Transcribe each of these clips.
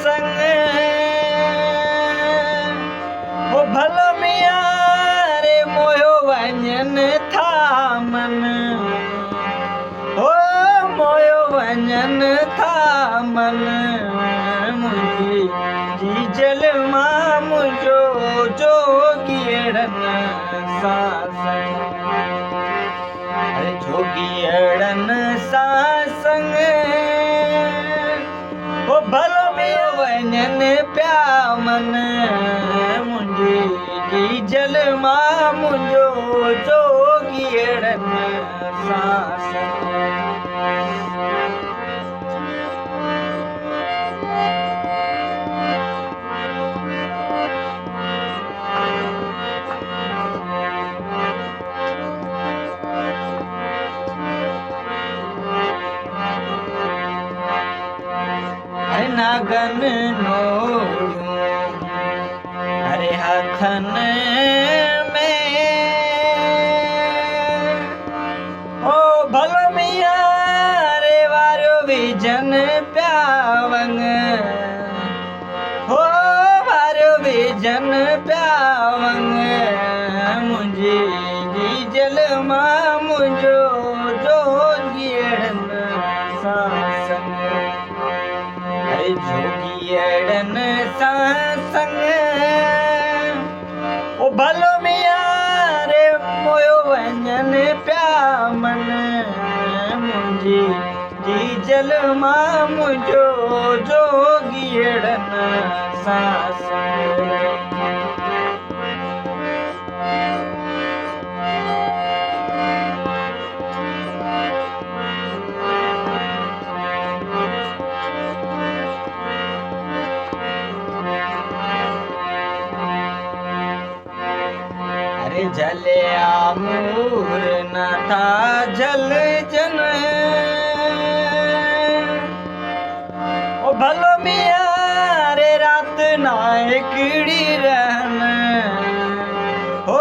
संग ओ भलो मिया रे मोयो वञन था मन ओ मोयो वञन था मन मुंहिंजी जी जल मां मुंहिंजो जोगियड़नि सां संग जोगियड़नि सां संग ओ भलो मियो वञनि पिया मन मुंहिंजी जी जल मां मुंहिंजो जोगियड़नि सां संग नागन नोड़ू अरे हथन में ओ भलो मिया रे वारो विजन प्यावंग हो वारो विजन प्यावंग मुंहिंजी जी जल मां मुंहिंजो जोगियड़नि सां संग जोगियड़नि सां संग ओ भलो मिया रे मोयो वञनि पिया मन मुंहिंजी जी जल मां मुंहिंजो जोगियड़नि सां संग जलिया मूर न था जल जन ओ भलो मिया रे रात ना हिकिड़ी रहन ओ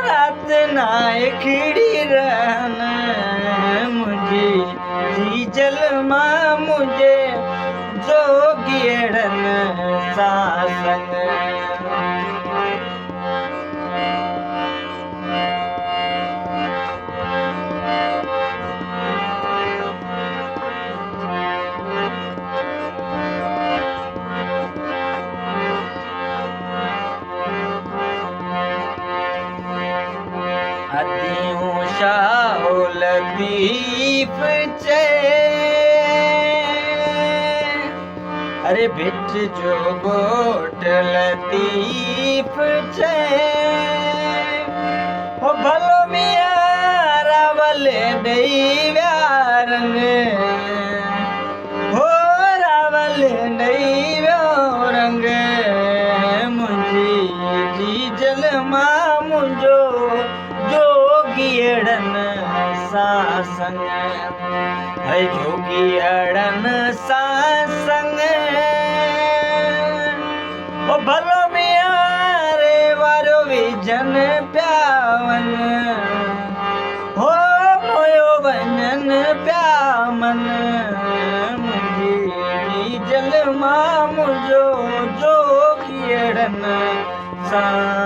रात ना हिकिड़ी रहन मुंहिंजी जी जल मां मुंहिंजे जोगियड़नि सां संग अदियूं शाह लतीफ़ चे अरे भिट जो गोट लतीफ़ चे ओ भलो मिया रावल ॾेई विया रंग हो रावल ॾेई वियो रंग मुंहिंजी जी जल मां मुंहिंजो जोगियड़नि सां संग है जोगियड़नि सां संग ओ भलो मिया रे वारो विजन पिया वञ हो मोयो वञनि पिया मन मुंहिंजी जी जल मां मुंहिंजो जोगियड़नि सां